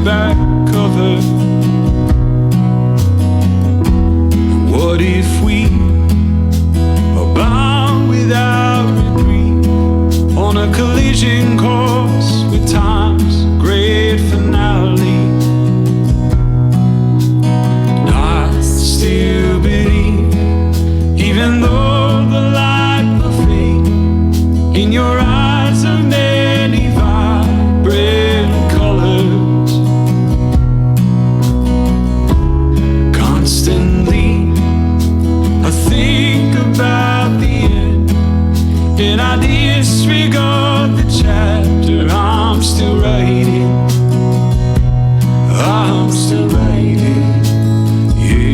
back cover. What if we are bound without reprieve on a collision course with time's great finale? And I still believe, even though the light will fade, in your eyes of many vibrant colors. Constantly I think about the end, and I disregard the chapter I'm still writing. I'm still writing, yeah.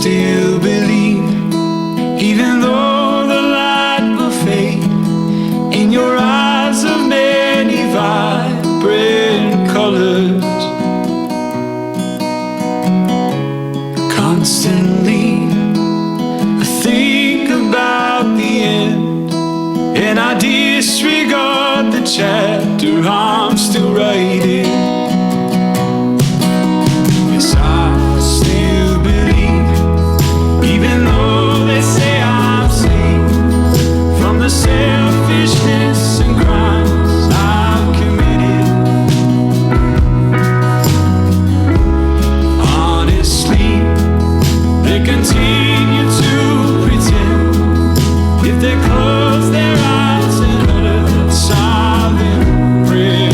Still believe, even though the light will fade, in your eyes of many vibrant colors. Constantly I think about the end, and I disregard the chapter I'm still writing. Yes, I still believe, even though they say I'm safe from the selfishness and crimes I've committed. Honestly, they continue to pretend, if they close their eyes and utter silent prayer.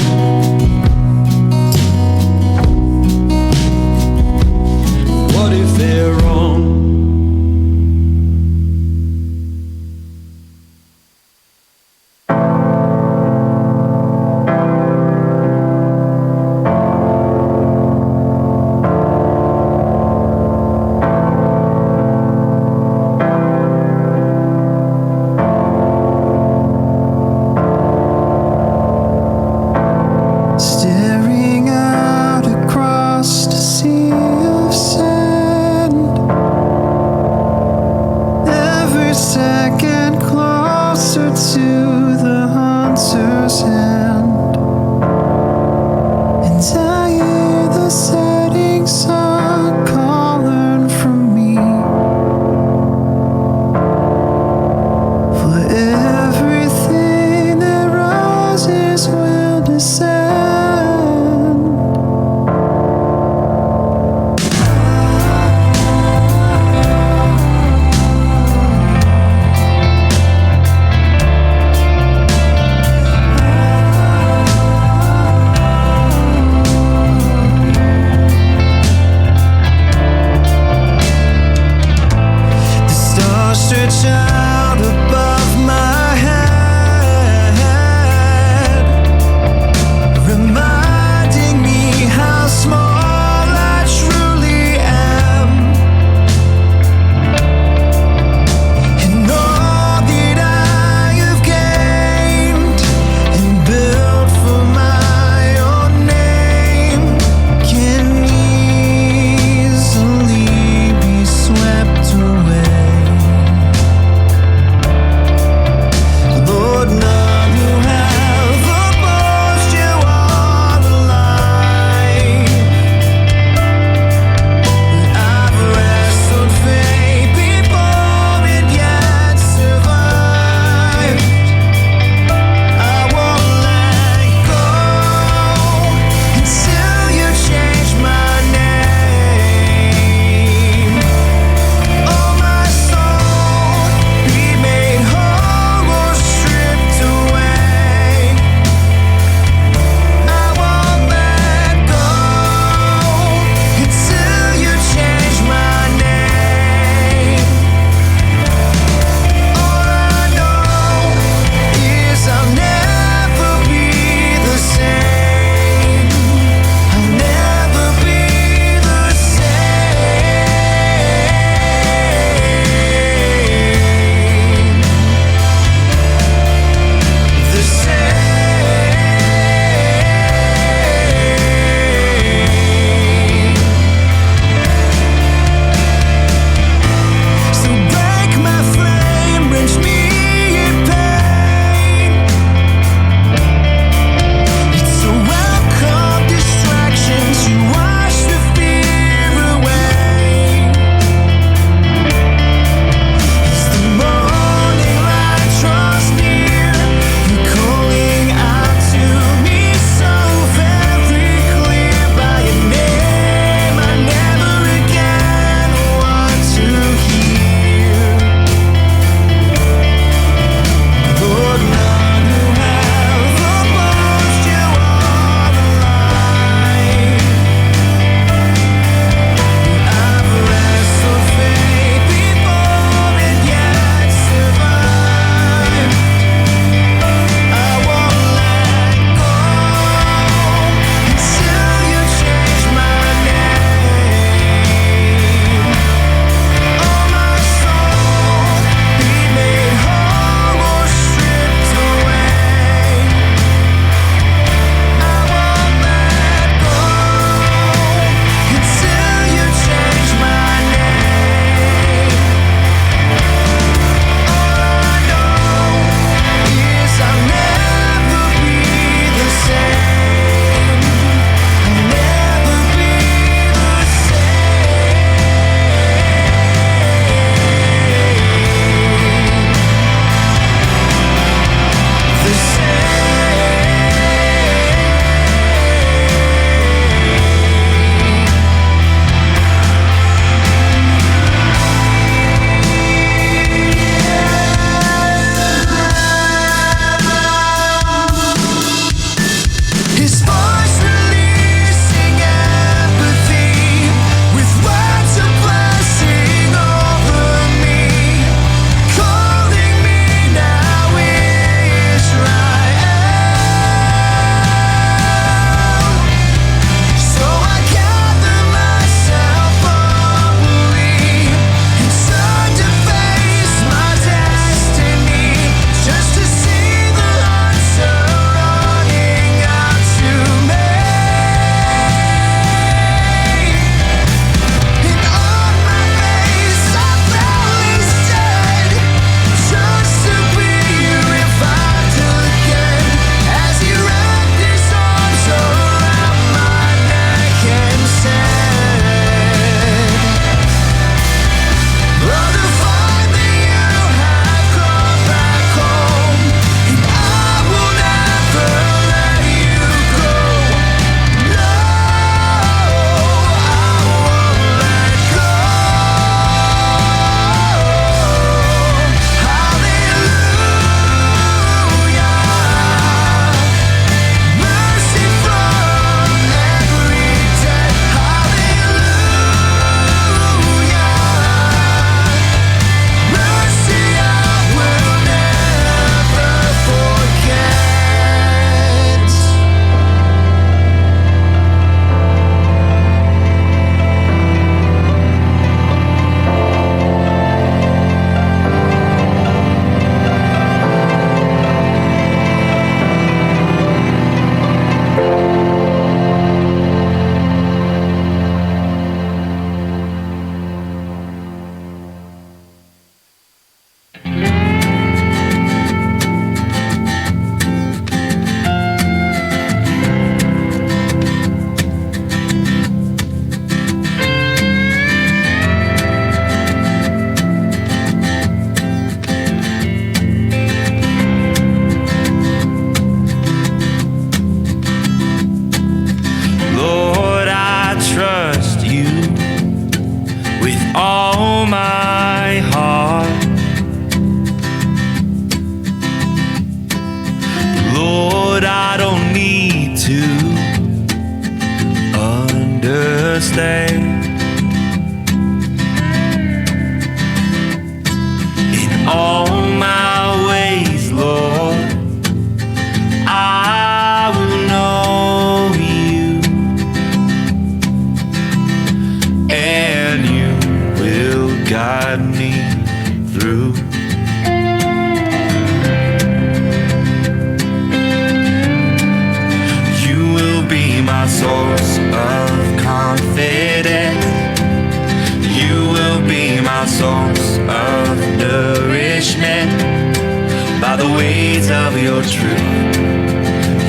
by the ways of your truth.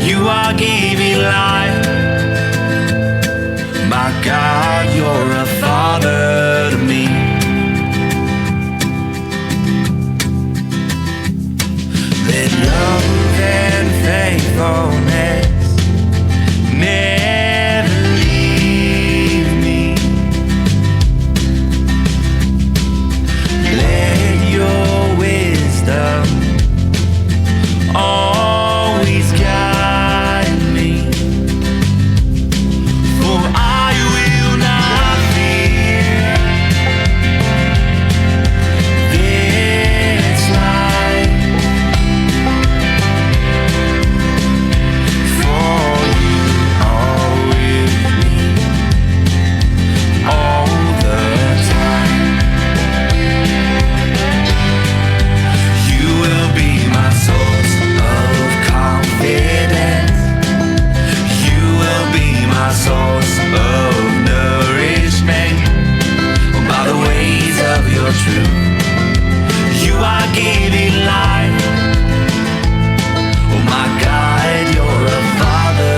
You are giving life. My God, you're a father to me. Let love and faithfulness never leave me. Let your wisdom always guide me. For I will not fear this life. For you are with me all the time. You will be my source of confidence. You will be my source of nourishment. By the ways of your truth, you are giving life. Oh my God, you're a father.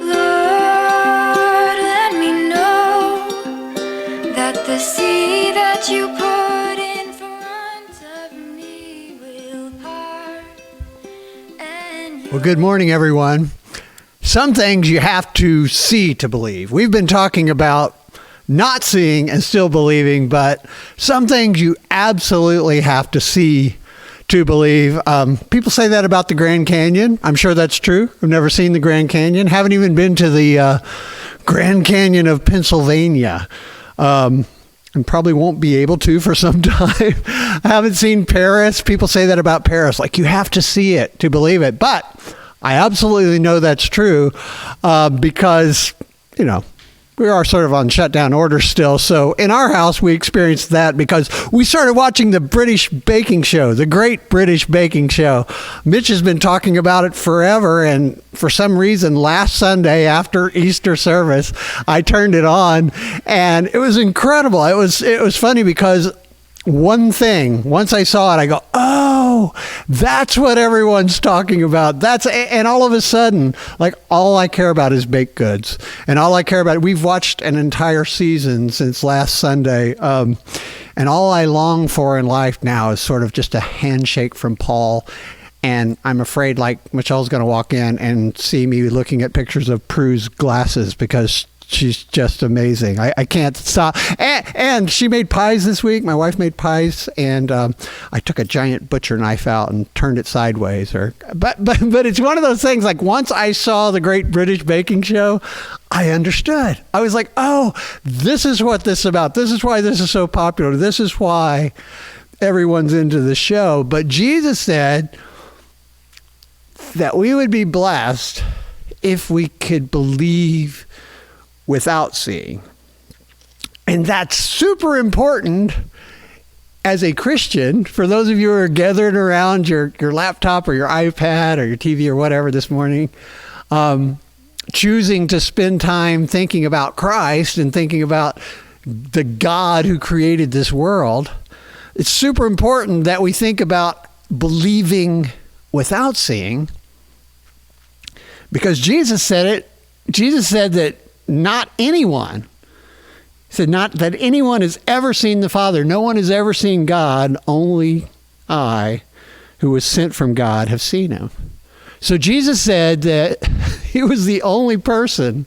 Lord, let me know that the sea that you put in front of me will part. And Well, good morning, everyone. Some things you have to see to believe. We've been talking about not seeing and still believing, but some things you absolutely have to see to believe. People say that about the Grand Canyon. I'm sure that's true. I've never seen the Grand Canyon. Haven't even been to the Grand Canyon of Pennsylvania. And probably won't be able to for some time. I haven't seen Paris. People say that about Paris, like you have to see it to believe it. But I absolutely know that's true because, you know, we are sort of on shutdown order still. So in our house, we experienced that because we started watching the British baking show, the Great British Baking Show. Mitch has been talking about it forever. And for some reason, last Sunday after Easter service, I turned it on and it was incredible. It was funny because one thing, once I saw it, I go, oh, that's what everyone's talking about. And all of a sudden, like all I care about is baked goods. And all I care about, we've watched an entire season since last Sunday. And all I long for in life now is sort of just a handshake from Paul. And I'm afraid like Michelle's going to walk in and see me looking at pictures of Prue's glasses because she's just amazing. I can't stop. And she made pies this week. My wife made pies, and I took a giant butcher knife out and turned it sideways. But it's one of those things. Like once I saw the Great British Baking Show, I understood. I was like, oh, this is what this is about. This is why this is so popular. This is why everyone's into the show. But Jesus said that we would be blessed if we could believe without seeing. And that's super important as a Christian. For those of you who are gathered around your laptop or your iPad or your TV or whatever this morning, choosing to spend time thinking about Christ and thinking about the God who created this world, it's super important that we think about believing without seeing, because Jesus said it. Jesus said that not anyone, he said not that anyone has ever seen the Father. No one has ever seen God. Only I, who was sent from God, have seen him. So Jesus said that he was the only person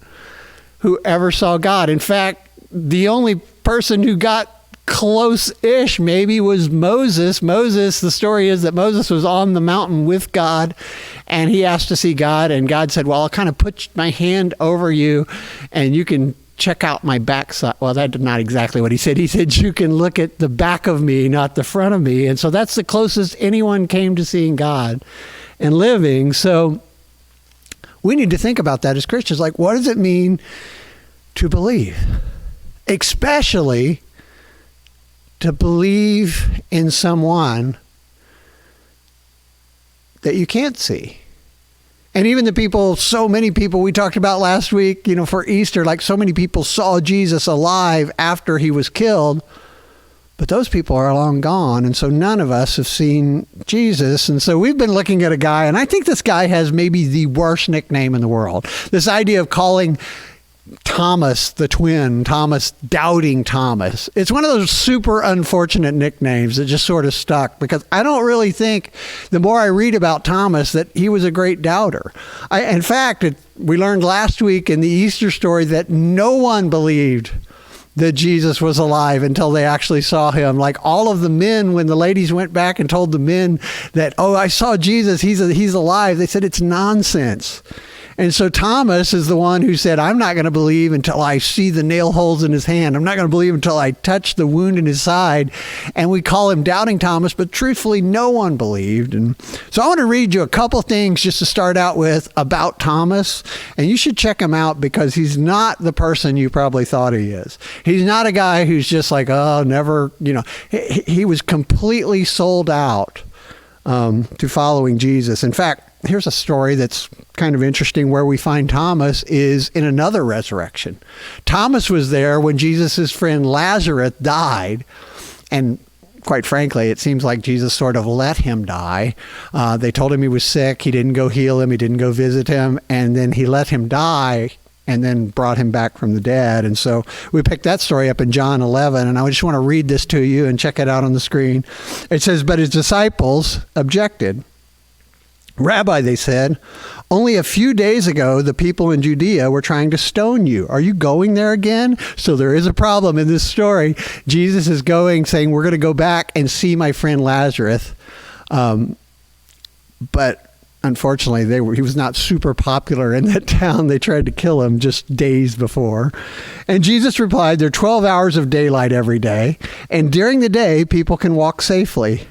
who ever saw God. In fact, the only person who got close-ish maybe was Moses. Moses, the story is that Moses was on the mountain with God and he asked to see God, and God said, well, I'll kind of put my hand over you and you can check out my backside. Well, that's not exactly what he said. He said, you can look at the back of me, not the front of me. And so that's the closest anyone came to seeing God and living. So we need to think about that as Christians. Like, what does it mean to believe? especially to believe in someone that you can't see. And even the people, so many people we talked about last week, for Easter, like so many people saw Jesus alive after he was killed, but those people are long gone. And so none of us have seen Jesus. And so we've been looking at a guy, and I think this guy has maybe the worst nickname in the world. This idea of calling Thomas the twin, Thomas doubting Thomas. It's one of those super unfortunate nicknames that just sort of stuck, because I don't really think, the more I read about Thomas, that he was a great doubter. In fact, we learned last week in the Easter story that no one believed that Jesus was alive until they actually saw him. Like all of the men, when the ladies went back and told the men that, oh, I saw Jesus, he's alive, they said it's nonsense. And so Thomas is the one who said, I'm not going to believe until I see the nail holes in his hand. I'm not going to believe until I touch the wound in his side. And we call him Doubting Thomas, but truthfully, no one believed. And so I want to read you a couple things just to start out with about Thomas. And you should check him out, because he's not the person you probably thought he is. He's not a guy who's just like, oh, never, he was completely sold out to following Jesus. In fact, here's a story that's kind of interesting where we find Thomas is in another resurrection. Thomas was there when Jesus' friend Lazarus died, and quite frankly, it seems like Jesus sort of let him die. They told him he was sick. He didn't go heal him. He didn't go visit him. And then he let him die and then brought him back from the dead. And so we picked that story up in John 11, and I just want to read this to you and check it out on the screen. It says, but his disciples objected. Rabbi, they said, only a few days ago, the people in Judea were trying to stone you. Are you going there again? So there is a problem in this story. Jesus is going, saying, we're going to go back and see my friend Lazarus. But unfortunately, he was not super popular in that town. They tried to kill him just days before. And Jesus replied, there are 12 hours of daylight every day, and during the day, people can walk safely.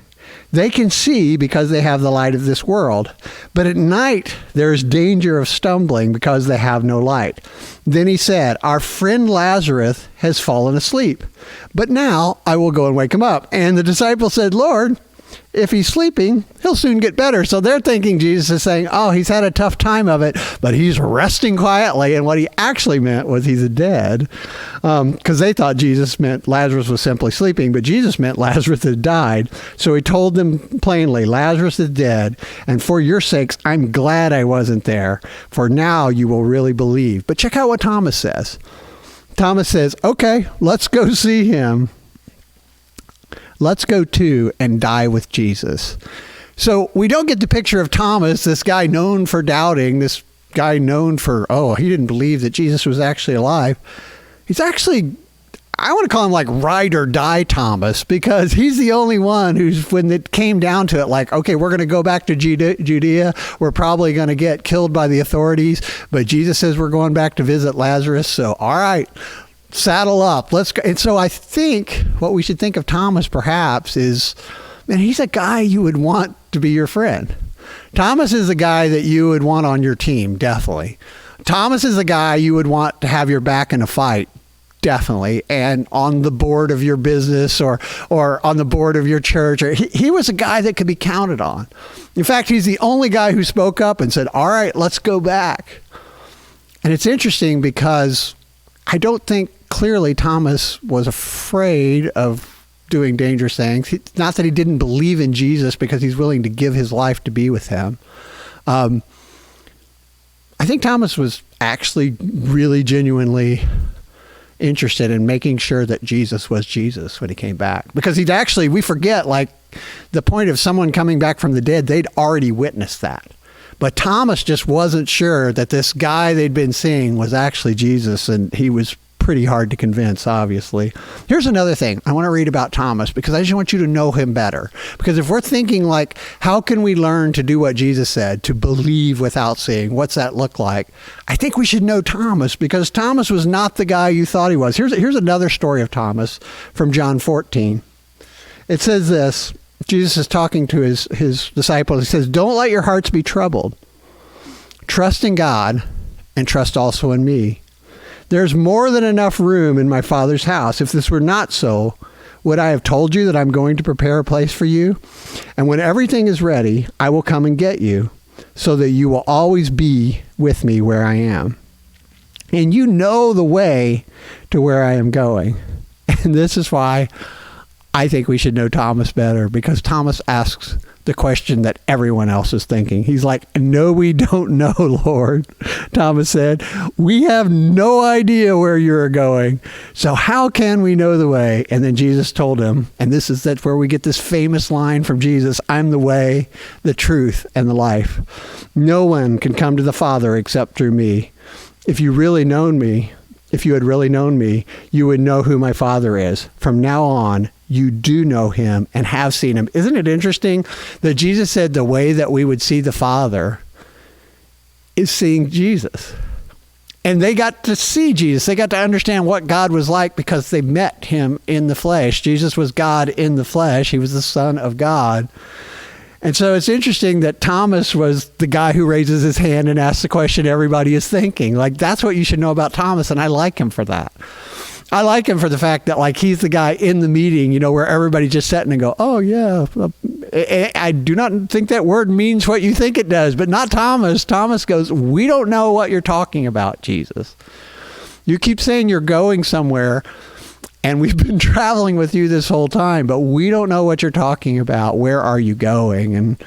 They can see because they have the light of this world. But at night, there is danger of stumbling because they have no light. Then he said, our friend Lazarus has fallen asleep, but now I will go and wake him up. And the disciples said, Lord, if he's sleeping, he'll soon get better. So they're thinking Jesus is saying, oh, he's had a tough time of it, but he's resting quietly. And what he actually meant was he's dead, because they thought Jesus meant Lazarus was simply sleeping, but Jesus meant Lazarus had died. So he told them plainly, Lazarus is dead, and for your sakes, I'm glad I wasn't there, for now you will really believe. But check out what Thomas says. Thomas says, okay, let's go see him. Let's go too and die with Jesus. So we don't get the picture of Thomas, this guy known for doubting, this guy known for, he didn't believe that Jesus was actually alive. He's actually, I want to call him like ride or die Thomas, because he's the only one who's, when it came down to it, like, okay, we're going to go back to Judea. We're probably going to get killed by the authorities, but Jesus says we're going back to visit Lazarus. So, all right, saddle up, let's go. And so I think what we should think of Thomas perhaps is, man, he's a guy you would want to be your friend. Thomas is a guy that you would want on your team, definitely. Thomas is a guy you would want to have your back in a fight, definitely, and on the board of your business or on the board of your church. He was a guy that could be counted on. In fact, he's the only guy who spoke up and said, all right, let's go back. And it's interesting because I don't think clearly Thomas was afraid of doing dangerous things. It's not that he didn't believe in Jesus, because he's willing to give his life to be with him. I think Thomas was actually really genuinely interested in making sure that Jesus was Jesus when he came back. Because we forget, like, the point of someone coming back from the dead, they'd already witnessed that. But Thomas just wasn't sure that this guy they'd been seeing was actually Jesus, and he was pretty hard to convince, obviously. Here's another thing I want to read about Thomas, because I just want you to know him better. Because if we're thinking like, how can we learn to do what Jesus said, to believe without seeing? What's that look like? I think we should know Thomas, because Thomas was not the guy you thought he was. Here's another story of Thomas from John 14. It says this. Jesus is talking to his disciples. He says, don't let your hearts be troubled. Trust in God and trust also in me. There's more than enough room in my Father's house. If this were not so, would I have told you that I'm going to prepare a place for you? And when everything is ready, I will come and get you, so that you will always be with me where I am. And you know the way to where I am going. And this is why I think we should know Thomas better, because Thomas asks the question that everyone else is thinking. He's like, no, we don't know, Lord. Thomas said, we have no idea where you're going. So how can we know the way? And then Jesus told him, and that's where we get this famous line from Jesus, I'm the way, the truth, and the life. No one can come to the Father except through me. If you had really known me, you would know who my Father is. From now on, you do know him and have seen him. Isn't it interesting that Jesus said the way that we would see the Father is seeing Jesus? And they got to see Jesus. They got to understand what God was like because they met him in the flesh. Jesus was God in the flesh. He was the Son of God. And so it's interesting that Thomas was the guy who raises his hand and asks the question everybody is thinking. Like, that's what you should know about Thomas, and I like him for that. I like him for the fact that, like, he's the guy in the meeting, you know, where everybody's just sitting and go, oh, yeah. I do not think that word means what you think it does, but not Thomas. Thomas goes, we don't know what you're talking about, Jesus. You keep saying you're going somewhere, and we've been traveling with you this whole time, but we don't know what you're talking about. Where are you going? And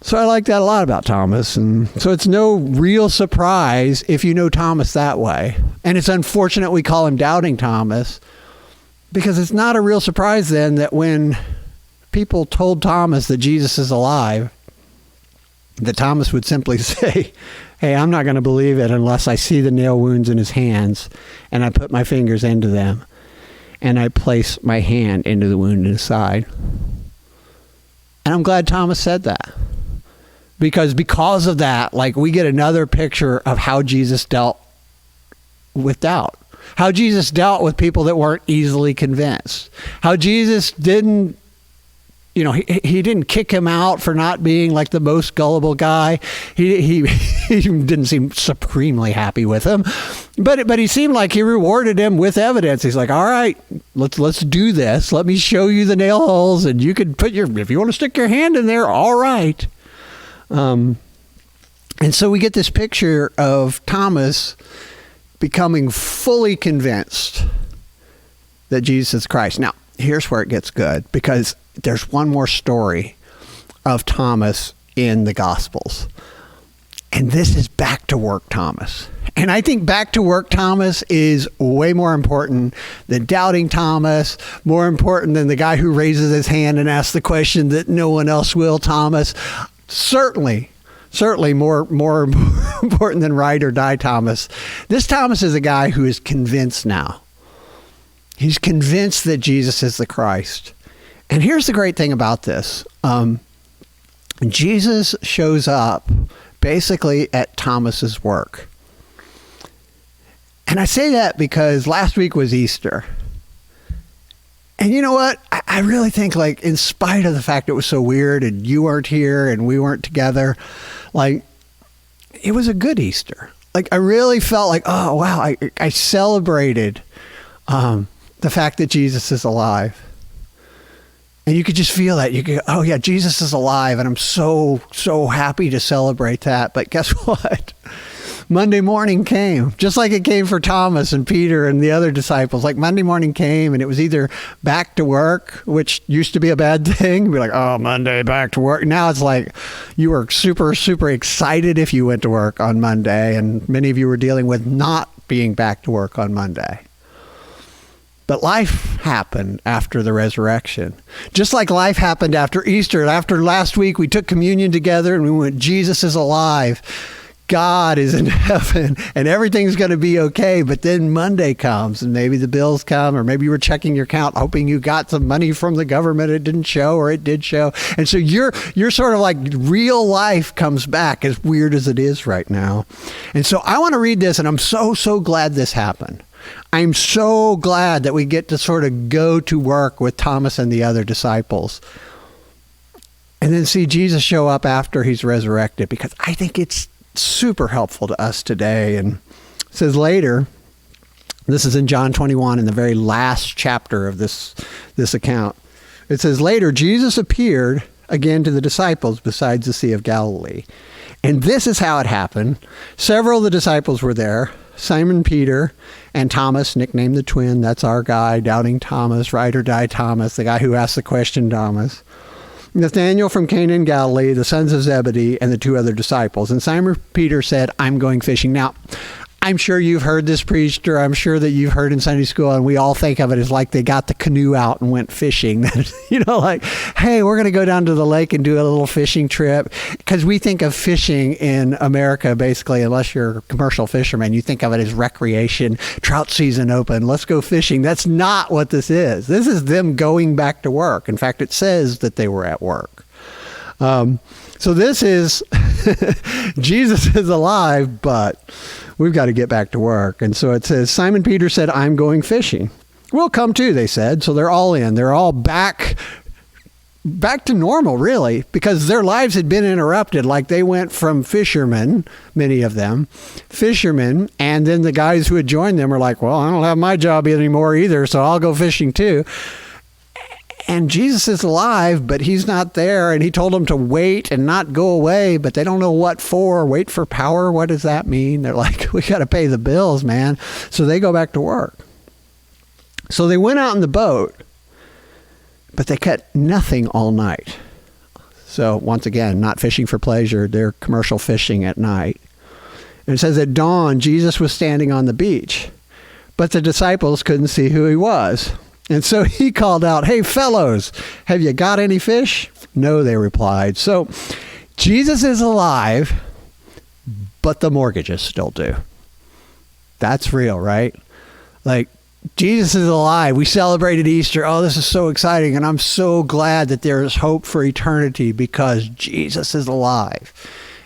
so I like that a lot about Thomas. And so it's no real surprise if you know Thomas that way. And it's unfortunate we call him Doubting Thomas, because it's not a real surprise then that when people told Thomas that Jesus is alive, that Thomas would simply say, hey, I'm not going to believe it unless I see the nail wounds in his hands and I put my fingers into them and I place my hand into the wound in his side. And I'm glad Thomas said that, because of that, like, we get another picture of how Jesus dealt with doubt, how Jesus dealt with people that weren't easily convinced, how Jesus didn't, you know, he didn't kick him out for not being like the most gullible guy. He didn't seem supremely happy with him, but he seemed like he rewarded him with evidence. He's like, all right, let's do this. Let me show you the nail holes, and you can if you want to stick your hand in there, all right. And so we get this picture of Thomas becoming fully convinced that Jesus is Christ. Now, here's where it gets good, because there's one more story of Thomas in the Gospels. And this is back to work Thomas. And I think back to work Thomas is way more important than Doubting Thomas, more important than the guy who raises his hand and asks the question that no one else will, Thomas. Certainly more important than Ride or Die Thomas. This Thomas is a guy who is convinced now. He's convinced that Jesus is the Christ. And here's the great thing about this. Jesus shows up basically at Thomas's work. And I say that because last week was Easter. And you know what? I really think, like, in spite of the fact it was so weird and you weren't here and we weren't together, like, it was a good Easter. Like, I really felt like, oh, wow, I celebrated the fact that Jesus is alive. And you could just feel that. You could, oh yeah, Jesus is alive, and I'm so happy to celebrate that. But guess what? Monday morning came, just like it came for Thomas and Peter and the other disciples. Like, Monday morning came, and it was either back to work, which used to be a bad thing. We're like, oh, Monday, back to work. Now it's like you were super excited if you went to work on Monday, and many of you were dealing with not being back to work on Monday. But life happened after the resurrection. Just like life happened after Easter. After last week, we took communion together and we went, Jesus is alive. God is in heaven and everything's going to be okay. But then Monday comes and maybe the bills come, or maybe you were checking your account hoping you got some money from the government. It didn't show, or it did show. And so you're sort of like, real life comes back, as weird as it is right now. And so I want to read this, and I'm so glad this happened. I'm so glad that we get to sort of go to work with Thomas and the other disciples and then see Jesus show up after he's resurrected, because I think it's super helpful to us today. And It says later, this is in John 21, in the very last chapter of this account. It says, later, Jesus appeared again to the disciples besides the Sea of Galilee. And this is how it happened. Several of the disciples were there. Simon Peter and Thomas, nicknamed the twin. That's our guy, Doubting Thomas, ride or die Thomas, the guy who asked the question Thomas. Nathanael from Cana in Galilee, the sons of Zebedee, and the two other disciples. And Simon Peter said, I'm going fishing. Now, I'm sure you've heard this preached, or I'm sure that you've heard in Sunday school, and we all think of it as like they got the canoe out and went fishing. Like, hey, we're going to go down to the lake and do a little fishing trip. Because we think of fishing in America, basically, unless you're a commercial fisherman, you think of it as recreation, trout season open, let's go fishing. That's not what this is. This is them going back to work. In fact, it says that they were at work. So this is, Jesus is alive, but we've got to get back to work. And so it says, Simon Peter said, I'm going fishing. We'll come too, they said. So they're all in. They're all back to normal, really, because their lives had been interrupted. Like they went from fishermen, many of them, fishermen, and then the guys who had joined them were like, well, I don't have my job anymore either, so I'll go fishing too. And Jesus is alive, but he's not there. And he told them to wait and not go away, but they don't know what for. Wait for power. What does that mean? They're like, we got to pay the bills, man. So they go back to work. So they went out in the boat, but they caught nothing all night. So once again, not fishing for pleasure. They're commercial fishing at night. And it says at dawn, Jesus was standing on the beach, but the disciples couldn't see who he was. And so he called out, hey, fellows, have you got any fish? No, they replied. So Jesus is alive, but the mortgages still do. That's real, right? Like, Jesus is alive. We celebrated Easter. Oh, this is so exciting. And I'm so glad that there is hope for eternity because Jesus is alive.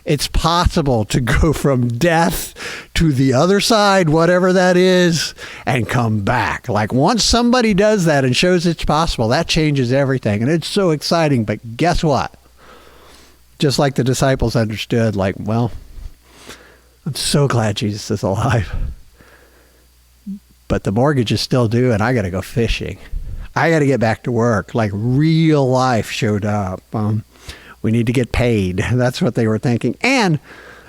It's possible to go from death to the other side, whatever that is, and come back. Like once somebody does that and shows it's possible, that changes everything. And it's so exciting. But guess what? Just like the disciples understood, like, well, I'm so glad Jesus is alive. But the mortgage is still due and I got to go fishing. I got to get back to work. Like real life showed up. We need to get paid. That's what they were thinking. And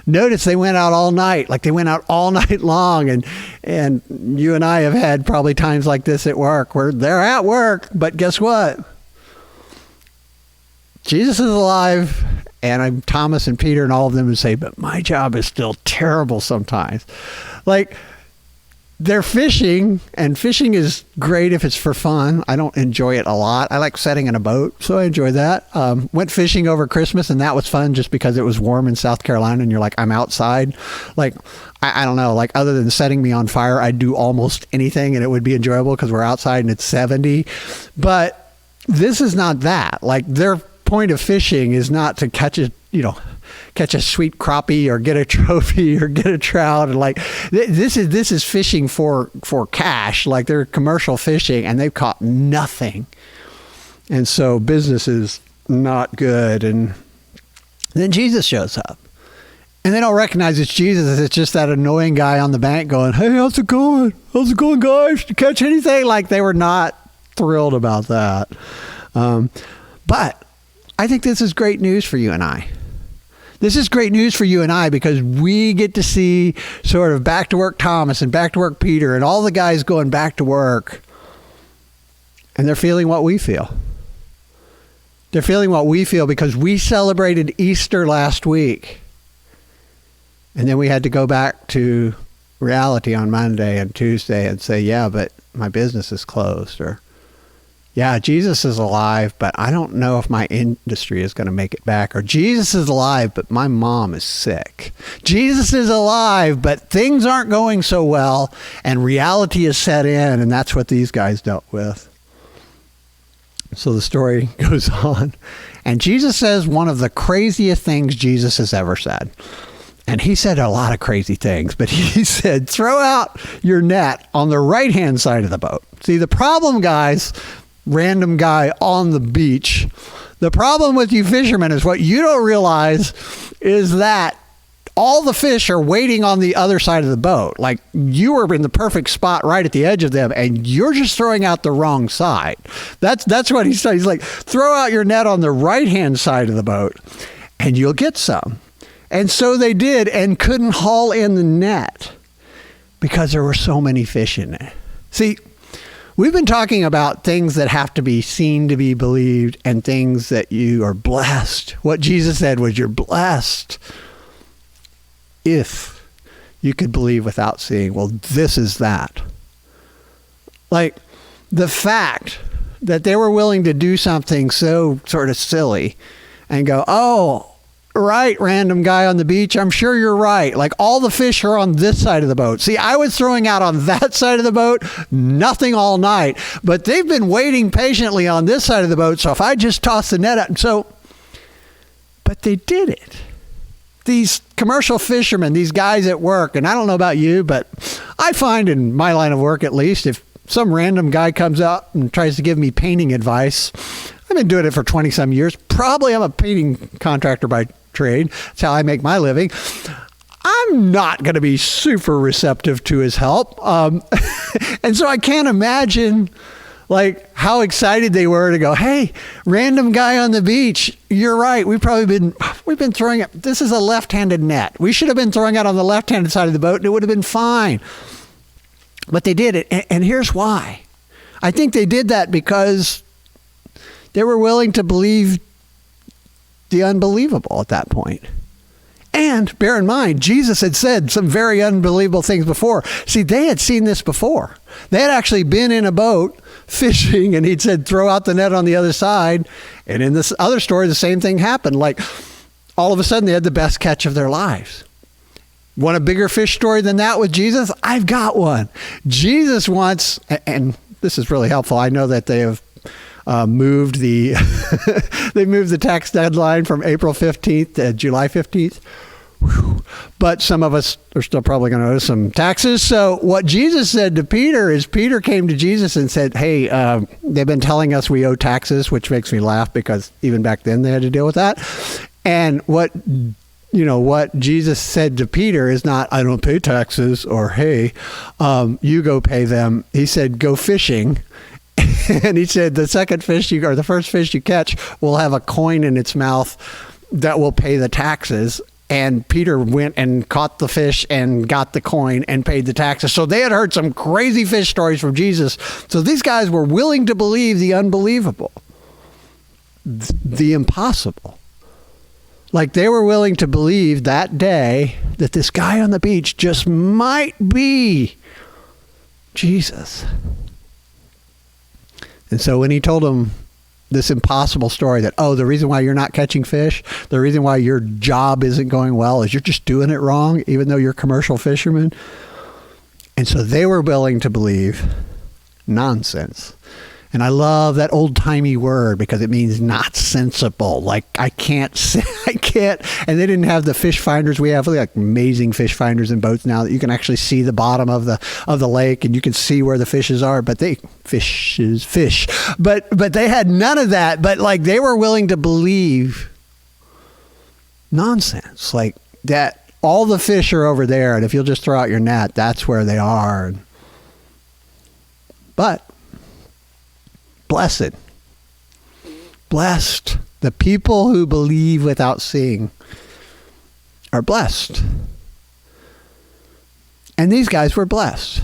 notice they went out all night. Like they went out all night long. And you and I have had probably times like this at work where they're at work, but guess what? Jesus is alive. And I'm Thomas and Peter and all of them would say, but my job is still terrible sometimes. Like, they're fishing, and fishing is great if it's for fun. I don't enjoy it a lot. I like setting in a boat, so I enjoy that. Went fishing over Christmas, and that was fun just because it was warm in South Carolina, and you're like, I'm outside. Like, I don't know, like other than setting me on fire, I'd do almost anything, and it would be enjoyable because we're outside and it's 70. But this is not that. Like, their point of fishing is not to catch a sweet crappie or get a trophy or get a trout. And like this is fishing for cash. Like they're commercial fishing and they've caught nothing. And so business is not good. And then Jesus shows up. And they don't recognize it's Jesus. It's just that annoying guy on the bank going, hey, how's it going? How's it going, guys? Did you catch anything? Like they were not thrilled about that. But I think this is great news for you and I. This is great news for you and I because we get to see sort of back to work Thomas and back to work Peter and all the guys going back to work. And they're feeling what we feel. They're feeling what we feel because we celebrated Easter last week. And then we had to go back to reality on Monday and Tuesday and say, yeah, but my business is closed. Or, yeah, Jesus is alive, but I don't know if my industry is going to make it back. Or Jesus is alive, but my mom is sick. Jesus is alive, but things aren't going so well, and reality is set in, and that's what these guys dealt with. So the story goes on, and Jesus says one of the craziest things Jesus has ever said. And he said a lot of crazy things, but he said, throw out your net on the right-hand side of the boat. See, the problem, guys, random guy on the beach. The problem with you fishermen is what you don't realize is that all the fish are waiting on the other side of the boat. Like, you were in the perfect spot right at the edge of them, and you're just throwing out the wrong side. That's what he said. He's like, throw out your net on the right-hand side of the boat, and you'll get some. And so they did, and couldn't haul in the net because there were so many fish in it. See, we've been talking about things that have to be seen to be believed and things that you are blessed. What Jesus said was, you're blessed if you could believe without seeing. Well, this is that. Like, the fact that they were willing to do something so sort of silly and go, oh, right, random guy on the beach, I'm sure you're right. Like, all the fish are on this side of the boat. See, I was throwing out on that side of the boat, nothing all night. But they've been waiting patiently on this side of the boat, so if I just toss the net out. But they did it. These commercial fishermen, these guys at work, and I don't know about you, but I find in my line of work at least, if some random guy comes up and tries to give me painting advice, I've been doing it for 20-some years. Probably I'm a painting contractor by trade. That's how I make my living. I'm not going to be super receptive to his help. And so I can't imagine like how excited they were to go, hey, random guy on the beach, you're right. We've been throwing it. This is a left-handed net. We should have been throwing it on the left-handed side of the boat and it would have been fine. But they did it. And here's why. I think they did that because they were willing to believe the unbelievable at that point. And bear in mind, Jesus had said some very unbelievable things before. See, they had seen this before. They had actually been in a boat fishing, and he'd said, throw out the net on the other side. And in this other story, the same thing happened. Like, all of a sudden, they had the best catch of their lives. Want a bigger fish story than that with Jesus? I've got one. Jesus wants, and this is really helpful. I know that they have moved the they moved the tax deadline from April 15th to July 15th. Whew. But some of us are still probably going to owe some taxes. So what Jesus said to Peter is, Peter came to Jesus and said, hey, they've been telling us we owe taxes, which makes me laugh because even back then they had to deal with that. And what Jesus said to Peter is not, I don't pay taxes, or hey, you go pay them. He said, go fishing. And he said, the first fish you catch will have a coin in its mouth that will pay the taxes. And Peter went and caught the fish and got the coin and paid the taxes. So they had heard some crazy fish stories from Jesus. So these guys were willing to believe the unbelievable, the impossible. Like, they were willing to believe that day that this guy on the beach just might be Jesus. And so when he told them this impossible story that, oh, the reason why you're not catching fish, the reason why your job isn't going well is you're just doing it wrong, even though you're commercial fishermen. And so they were willing to believe nonsense. And I love that old-timey word because it means not sensible. Like, I can't. And they didn't have the fish finders we have. We have like amazing fish finders in boats now that you can actually see the bottom of the lake and you can see where the fishes are. But fish. But they had none of that. But like, they were willing to believe nonsense. Like, that all the fish are over there, and if you'll just throw out your net, that's where they are. But blessed, the people who believe without seeing are blessed. And these guys were blessed.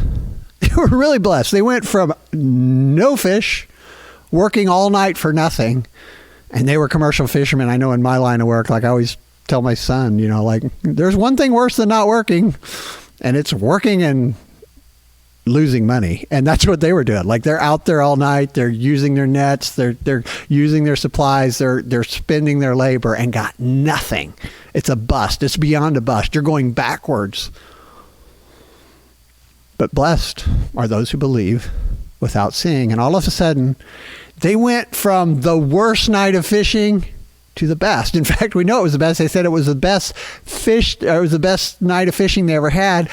They were really blessed. They went from no fish, working all night for nothing, and they were commercial fishermen. I know in my line of work, like I always tell my son, like, there's one thing worse than not working, and it's working and losing money. And that's what they were doing. Like, they're out there all night, they're using their nets, they're using their supplies, they're spending their labor and got nothing. It's a bust. It's beyond a bust. You're going backwards. But blessed are those who believe without seeing. And all of a sudden, they went from the worst night of fishing to the best. In fact, we know it was the best. They said it was the best night of fishing they ever had.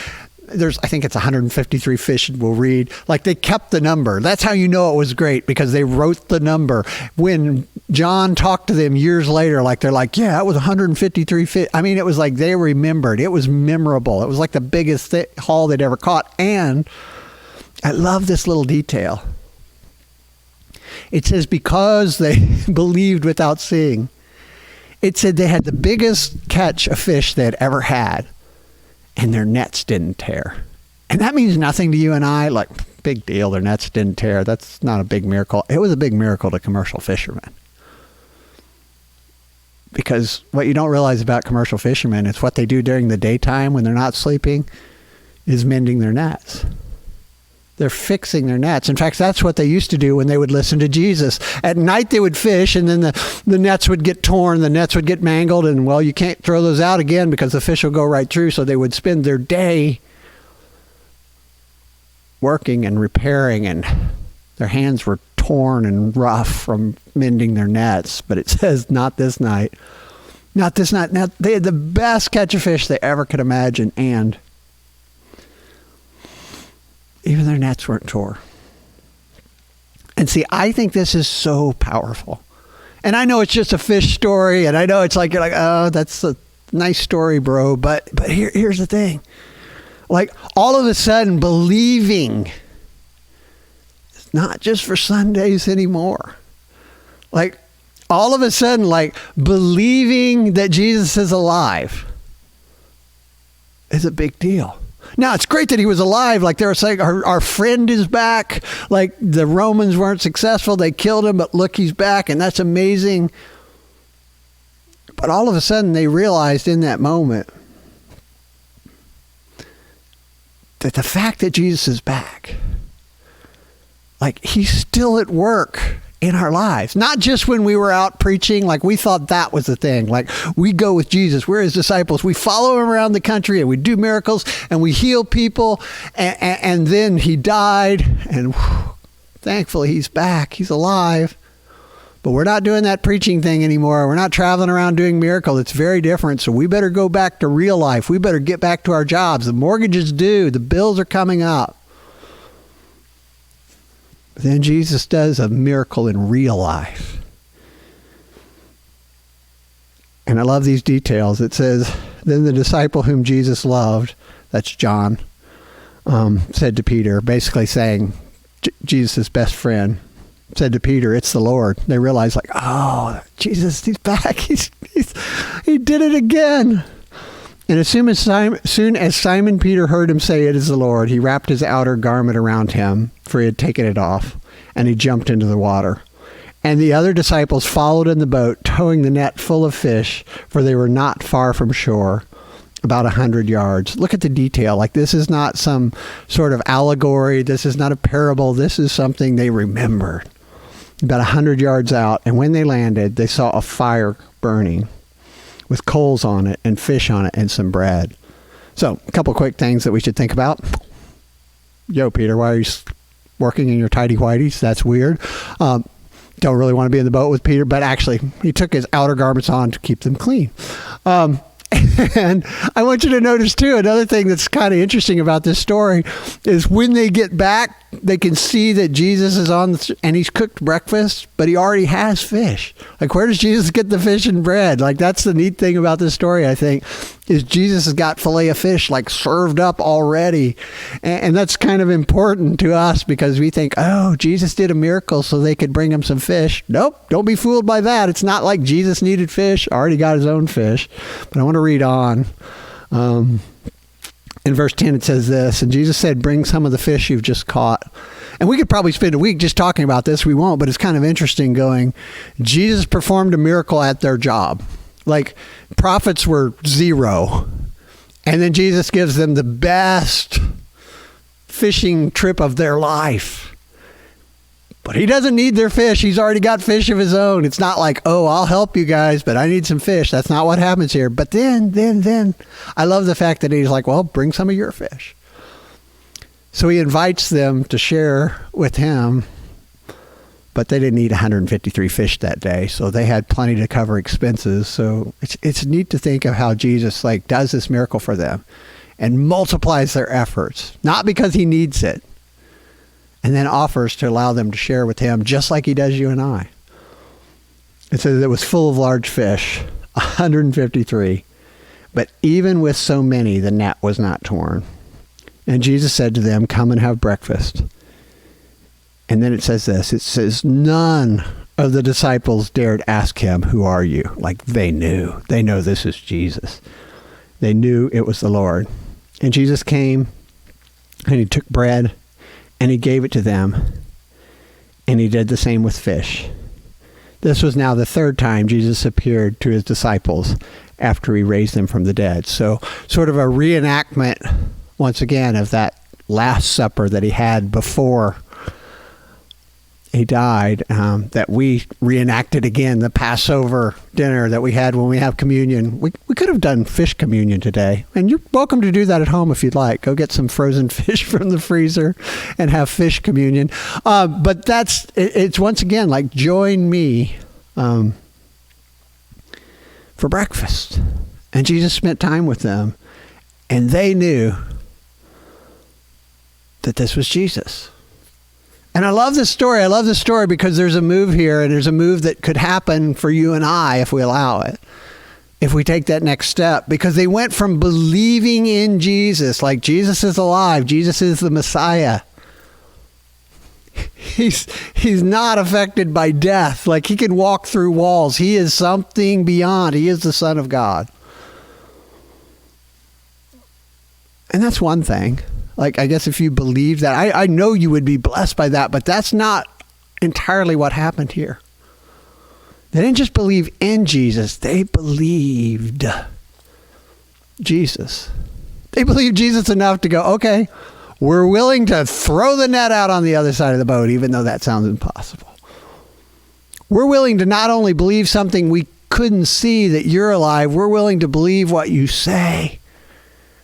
I think it's 153 fish we'll read. Like they kept the number. That's how you know it was great, because they wrote the number. When John talked to them years later, like they're like, yeah, it was 153 fish. I mean, it was like they remembered. It was memorable. It was like the biggest haul they'd ever caught. And I love this little detail. It says, because they believed without seeing, it said they had the biggest catch of fish they had ever had, and their nets didn't tear. And that means nothing to you and I. Like, big deal, their nets didn't tear. That's not a big miracle. It was a big miracle to commercial fishermen. Because what you don't realize about commercial fishermen is what they do during the daytime when they're not sleeping is mending their nets. They're fixing their nets. In fact, that's what they used to do when they would listen to Jesus. At night they would fish, and then the nets would get torn, the nets would get mangled, and well, you can't throw those out again because the fish will go right through. So they would spend their day working and repairing, and their hands were torn and rough from mending their nets. But it says, not this night. Not this night. Now, they had the best catch of fish they ever could imagine, and even their nets weren't tore. And see, I think this is so powerful. And I know it's just a fish story, and I know it's like, you're like, oh, that's a nice story, bro. But here's the thing. Like, all of a sudden, believing is not just for Sundays anymore. Like, all of a sudden, like, believing that Jesus is alive is a big deal. Now, it's great that he was alive. Like, they were saying, our friend is back. Like, the Romans weren't successful. They killed him, but look, he's back, and that's amazing. But all of a sudden, they realized in that moment that the fact that Jesus is back, like, he's still at work in our lives. Not just when we were out preaching, like we thought that was the thing. Like, we go with Jesus. We're his disciples. We follow him around the country, and we do miracles, and we heal people. And then he died, and thankfully he's back. He's alive. But we're not doing that preaching thing anymore. We're not traveling around doing miracles. It's very different. So we better go back to real life. We better get back to our jobs. The mortgage is due. The bills are coming up. Then Jesus does a miracle in real life. And I love these details. It says, then the disciple whom Jesus loved, that's John, said to Peter, basically saying, Jesus' best friend, said to Peter, it's the Lord. They realized, like, oh, Jesus, he's back. He did it again. And as soon as Simon Peter heard him say, it is the Lord, he wrapped his outer garment around him, for he had taken it off, and he jumped into the water. And the other disciples followed in the boat, towing the net full of fish, for they were not far from shore, about 100 yards. Look at the detail. Like, this is not some sort of allegory. This is not a parable. This is something they remembered. About 100 yards out, and when they landed, they saw a fire burning with coals on it and fish on it and some bread. So, a couple quick things that we should think about. Yo, Peter, why are you working in your tidy whities? That's weird. Don't really want to be in the boat with Peter, but actually, he took his outer garments on to keep them clean. And I want you to notice, too, another thing that's kind of interesting about this story is when they get back, they can see that Jesus is on and he's cooked breakfast, but he already has fish. Like, where does Jesus get the fish and bread? Like, that's the neat thing about this story, I think, is Jesus has got filet of fish, like, served up already. And that's kind of important to us because we think, oh, Jesus did a miracle so they could bring him some fish. Nope, don't be fooled by that. It's not like Jesus needed fish, already got his own fish. But I want to read on. In verse 10, it says this, and Jesus said, bring some of the fish you've just caught. And we could probably spend a week just talking about this. We won't, but it's kind of interesting going, Jesus performed a miracle at their job. Like, profits were zero. And then Jesus gives them the best fishing trip of their life. But he doesn't need their fish. He's already got fish of his own. It's not like, oh, I'll help you guys, but I need some fish. That's not what happens here. But then, I love the fact that he's like, well, bring some of your fish. So he invites them to share with him, but they didn't eat 153 fish that day, so they had plenty to cover expenses. So it's neat to think of how Jesus, like, does this miracle for them. and multiplies their efforts, not because he needs it, and then offers to allow them to share with him just like he does you and I. It says it was full of large fish, 153. But even with so many, the net was not torn. And Jesus said to them, come and have breakfast. And then it says this. It says, none of the disciples dared ask him, who are you? Like they knew. They know this is Jesus. They knew it was the Lord. And Jesus came and he took bread and he gave it to them. And he did the same with fish. This was now the third time Jesus appeared to his disciples after he raised them from the dead. So sort of a reenactment, once again, of that Last Supper that he had before he died, that we reenacted again, the Passover dinner that we had when we have communion. We could have done fish communion today, and you're welcome to do that at home if you'd like. Go get some frozen fish from the freezer and have fish communion. But it's once again like join me for breakfast. And Jesus spent time with them, and they knew that this was Jesus. And I love this story. I love this story because there's a move here, and there's a move that could happen for you and I if we allow it, if we take that next step. Because they went from believing in Jesus, like Jesus is alive, Jesus is the Messiah. He's not affected by death. Like he can walk through walls. He is something beyond. He is the Son of God. And that's one thing. Like, I guess if you believe that, I know you would be blessed by that, but that's not entirely what happened here. They didn't just believe in Jesus. They believed Jesus. They believed Jesus enough to go, okay, we're willing to throw the net out on the other side of the boat, even though that sounds impossible. We're willing to not only believe something we couldn't see, that you're alive, we're willing to believe what you say.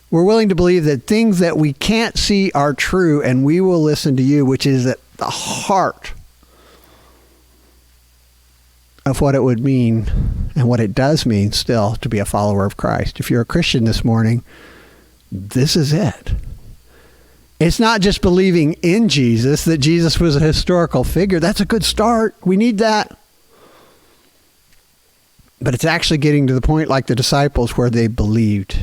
We're willing to believe that things that we can't see are true, and we will listen to you, which is at the heart of what it would mean and what it does mean still to be a follower of Christ. If you're a Christian this morning, this is it. It's not just believing in Jesus, that Jesus was a historical figure. That's a good start. We need that. But it's actually getting to the point like the disciples where they believed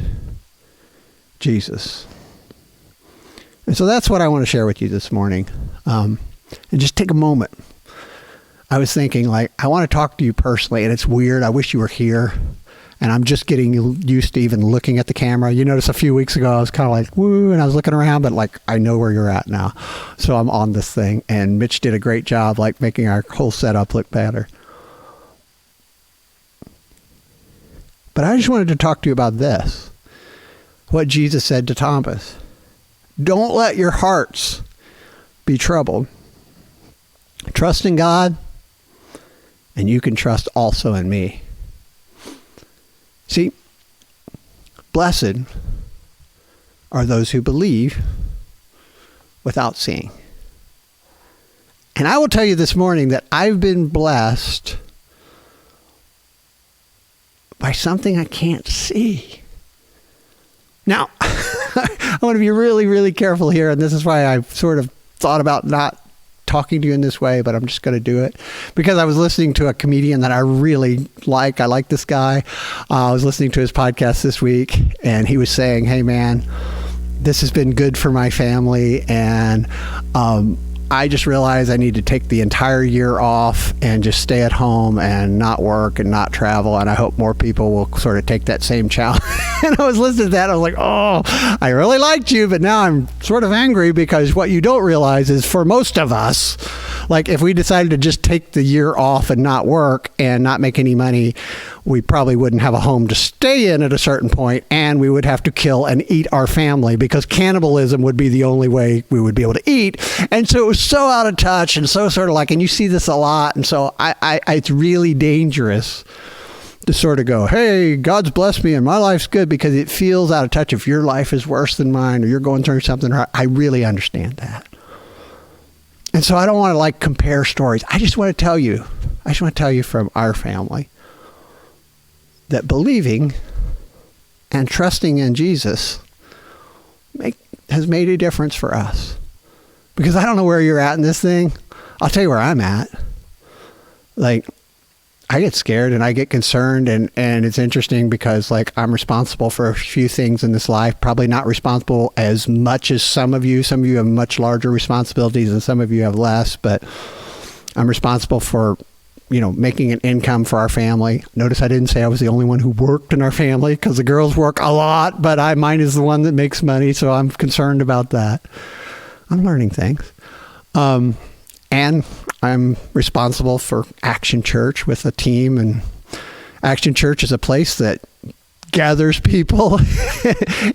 Jesus. And so that's what I want to share with you this morning. And just take a moment. I was thinking, like, I want to talk to you personally, and it's weird. I wish you were here. And I'm just getting used to even looking at the camera. You notice a few weeks ago, I was kind of like, woo, and I was looking around, but like, I know where you're at now. So I'm on this thing. And Mitch did a great job, like making our whole setup look better. But I just wanted to talk to you about this. What Jesus said to Thomas. Don't let your hearts be troubled. Trust in God, and you can trust also in me. See, blessed are those who believe without seeing. And I will tell you this morning that I've been blessed by something I can't see. Now, I want to be really, really careful here, and this is why I've sort of thought about not talking to you in this way, but I'm just going to do it because I was listening to a comedian that I really like. I like this guy. I was listening to his podcast this week, and he was saying, hey, man, this has been good for my family, and I just realized I need to take the entire year off and just stay at home and not work and not travel. And I hope more people will sort of take that same challenge. And I was listening to that. I was like, oh, I really liked you, but now I'm sort of angry because what you don't realize is for most of us, like if we decided to just take the year off and not work and not make any money, we probably wouldn't have a home to stay in at a certain point, and we would have to kill and eat our family because cannibalism would be the only way we would be able to eat. And so it was so out of touch and so sort of like, and you see this a lot. And so it's really dangerous to sort of go, hey, God's blessed me and my life's good, because it feels out of touch. If your life is worse than mine or you're going through something, I really understand that. And so I don't want to like compare stories. I just want to tell you from our family that believing and trusting in Jesus has made a difference for us. Because I don't know where you're at in this thing. I'll tell you where I'm at. Like, I get scared and I get concerned, and it's interesting because, like, I'm responsible for a few things in this life, probably not responsible as much as some of you. Some of you have much larger responsibilities and some of you have less, but I'm responsible for, making an income for our family. Notice I didn't say I was the only one who worked in our family, because the girls work a lot, but mine is the one that makes money, so I'm concerned about that. I'm learning things. And I'm responsible for Action Church with a team, and Action Church is a place that gathers people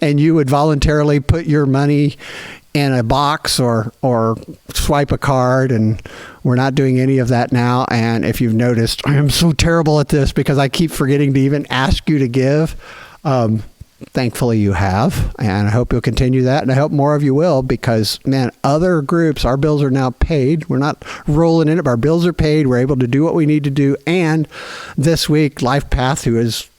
and you would voluntarily put your money in a box or swipe a card, and we're not doing any of that now. And if you've noticed, I am so terrible at this because I keep forgetting to even ask you to give. Thankfully you have, and I hope you'll continue that, and I hope more of you will, because, man, other groups, our bills are now paid. We're not rolling in it, but our bills are paid. We're able to do what we need to do. And this week, Life Path, who is,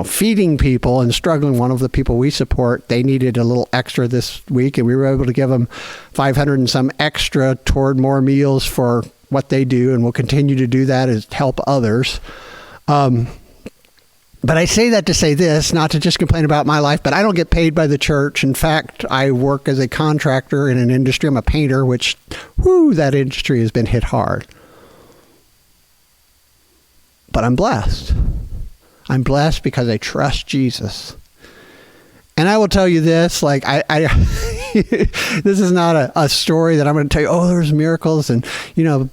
feeding people and struggling, one of the people we support, they needed a little extra this week, and we were able to give them 500 and some extra toward more meals for what they do, and we'll continue to do that as help others. But I say that to say this, not to just complain about my life, but I don't get paid by the church. In fact, I work as a contractor in an industry. I'm a painter, which, that industry has been hit hard. But I'm blessed. I'm blessed because I trust Jesus. And I will tell you this, like, this is not a story that I'm going to tell you, there's miracles and, a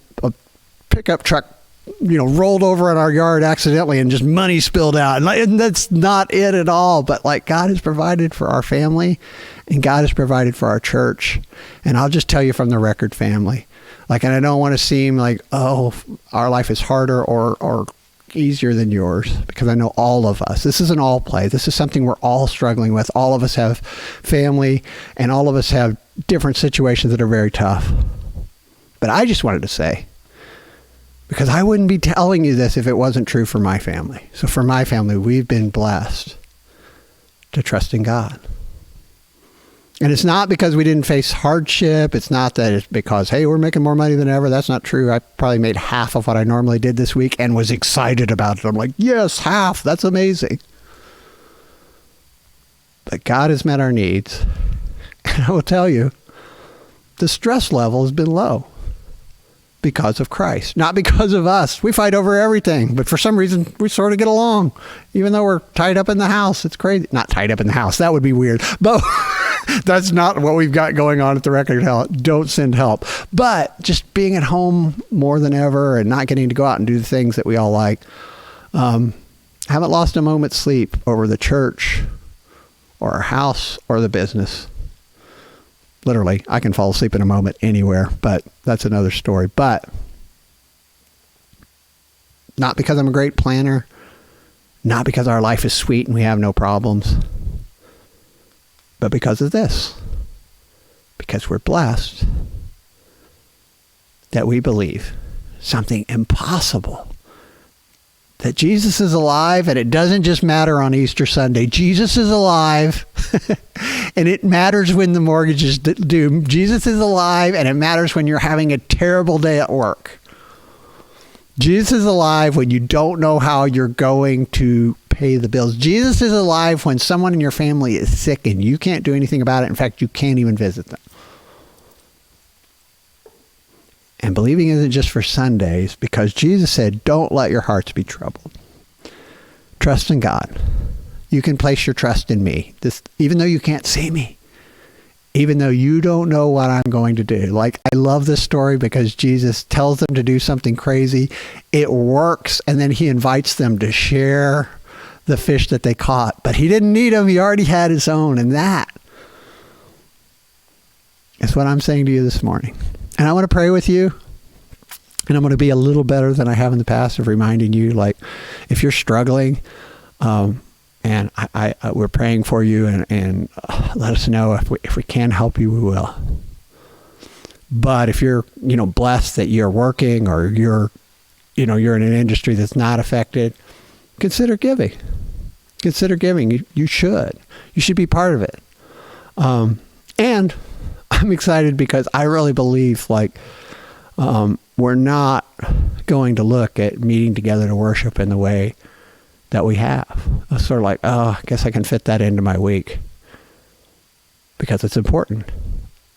pickup truck rolled over in our yard accidentally and just money spilled out. And that's not it at all. But, like, God has provided for our family and God has provided for our church. And I'll just tell you from the record, family, like, and I don't want to seem like, our life is harder or easier than yours, because I know all of us, this is an all play. This is something we're all struggling with. All of us have family and all of us have different situations that are very tough. But I just wanted to say, because I wouldn't be telling you this if it wasn't true for my family. So for my family, we've been blessed to trust in God. And it's not because we didn't face hardship. It's not that it's because, hey, we're making more money than ever. That's not true. I probably made half of what I normally did this week and was excited about it. I'm like, yes, half. That's amazing. But God has met our needs. And I will tell you, the stress level has been low. Because of Christ, not because of us. We fight over everything, but for some reason we sort of get along, even though we're tied up in the house. It's crazy. Not tied up in the house. That would be weird. But that's not what we've got going on at the Record Hell. Don't send help. But just being at home more than ever and not getting to go out and do the things that we all like. Haven't lost a moment's sleep over the church or our house or the business. Literally, I can fall asleep in a moment anywhere, but that's another story. But not because I'm a great planner, not because our life is sweet and we have no problems, but because of this. Because we're blessed that we believe something impossible. That Jesus is alive, and it doesn't just matter on Easter Sunday. Jesus is alive, and it matters when the mortgage is due. Jesus is alive, and it matters when you're having a terrible day at work. Jesus is alive when you don't know how you're going to pay the bills. Jesus is alive when someone in your family is sick and you can't do anything about it. In fact, you can't even visit them. And believing isn't just for Sundays, because Jesus said, don't let your hearts be troubled. Trust in God. You can place your trust in me. Even though you can't see me, even though you don't know what I'm going to do. Like, I love this story because Jesus tells them to do something crazy. It works, and then he invites them to share the fish that they caught. But he didn't need them. He already had his own, and that is what I'm saying to you this morning. And I want to pray with you, and I'm going to be a little better than I have in the past of reminding you, like, if you're struggling, and we're praying for you, and let us know if we can help you, we will. But if you're, blessed that you're working, or you're in an industry that's not affected, consider giving. Consider giving. You should. You should be part of it. And I'm excited because I really believe we're not going to look at meeting together to worship in the way that we have. It's sort of like, I guess I can fit that into my week because it's important.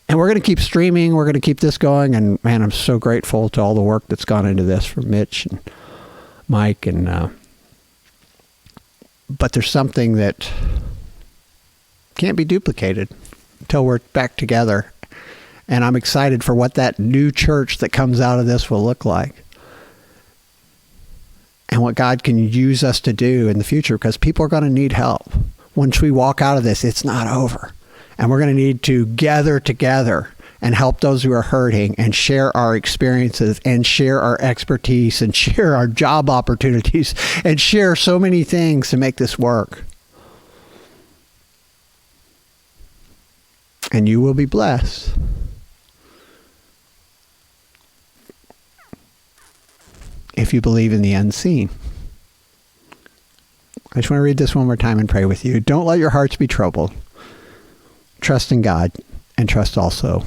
And we're going to keep streaming. We're going to keep this going. And man, I'm so grateful to all the work that's gone into this from Mitch and Mike. But there's something that can't be duplicated until we're back together. And I'm excited for what that new church that comes out of this will look like. And what God can use us to do in the future, because people are going to need help. Once we walk out of this, it's not over. And we're going to need to gather together and help those who are hurting and share our experiences and share our expertise and share our job opportunities and share so many things to make this work. And you will be blessed. If you believe in the unseen. I just want to read this one more time and pray with you. Don't let your hearts be troubled. Trust in God and trust also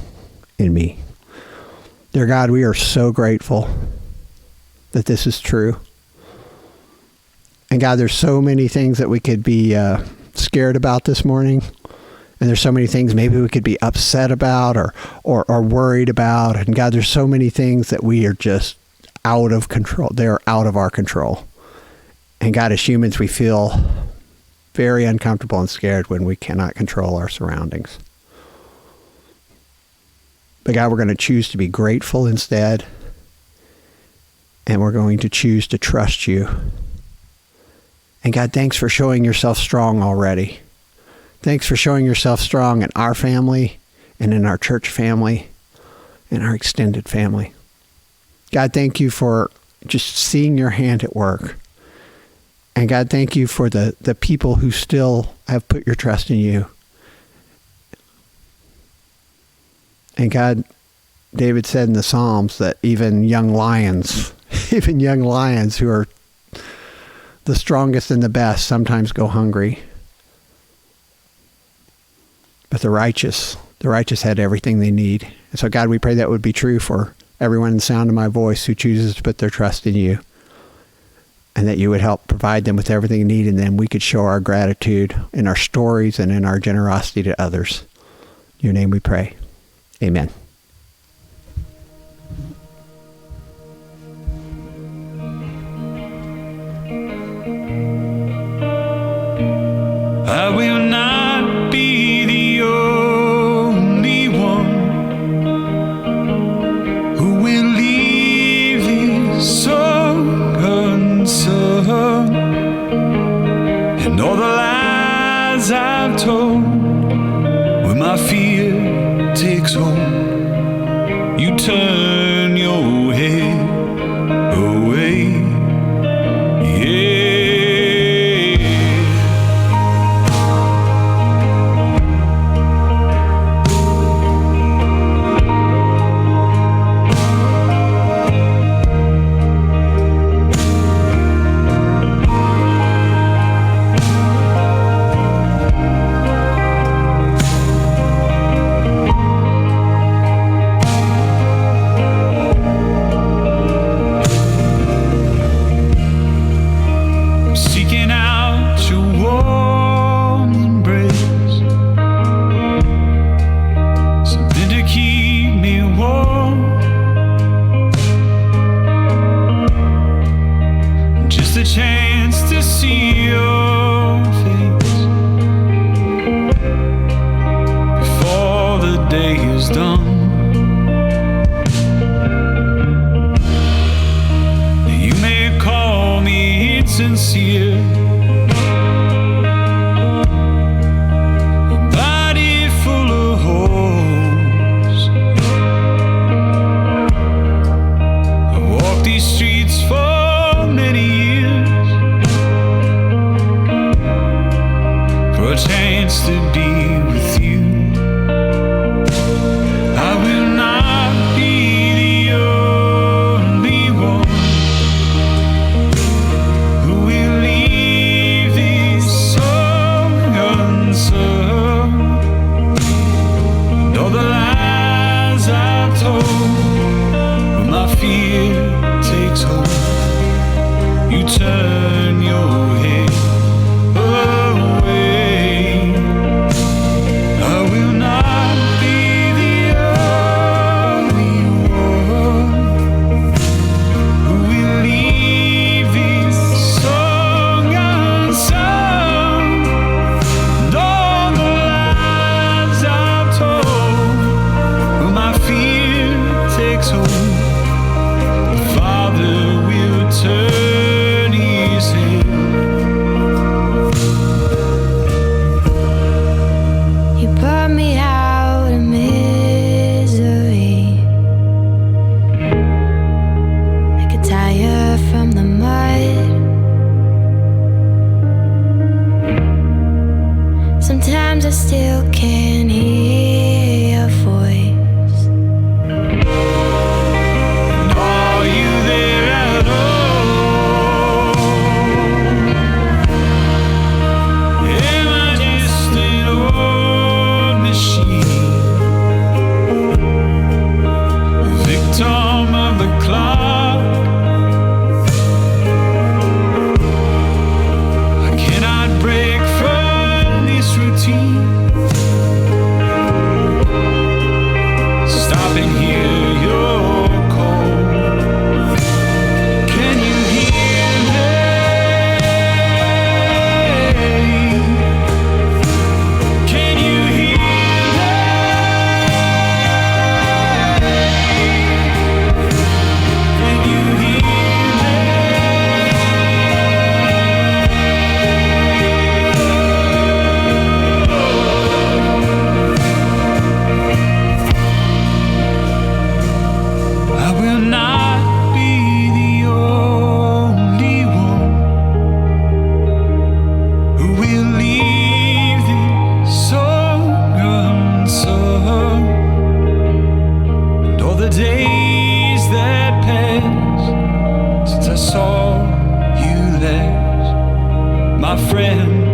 in me. Dear God, we are so grateful that this is true. And God, there's so many things that we could be scared about this morning. And there's so many things maybe we could be upset about or worried about. And God, there's so many things that we are just out of control. They're out of our control. And God, as humans, we feel very uncomfortable and scared when we cannot control our surroundings. But God, we're going to choose to be grateful instead. And we're going to choose to trust you. And God, thanks for showing yourself strong already. Thanks for showing yourself strong in our family and in our church family and our extended family. God, thank you for just seeing your hand at work. And God, thank you for the people who still have put your trust in you. And God, David said in the Psalms that even young lions who are the strongest and the best sometimes go hungry. But the righteous had everything they need. And so God, we pray that would be true for everyone in the sound of my voice who chooses to put their trust in you, and that you would help provide them with everything they need, and then we could show our gratitude in our stories and in our generosity to others. In your name we pray. Amen. I will not be the only one who will leave this song unsung, and all the lies I've told when my fear takes hold, you turn your head away. I still can hear your voice. Are you there at all? Am I just an old machine, victim of the clock? I cannot break from this routine. Stop and hear your call. Can you hear me? Can you hear me? Can you hear I will not be the only one who will leave this song unsung. And all the days that passed since I saw you last, my friend,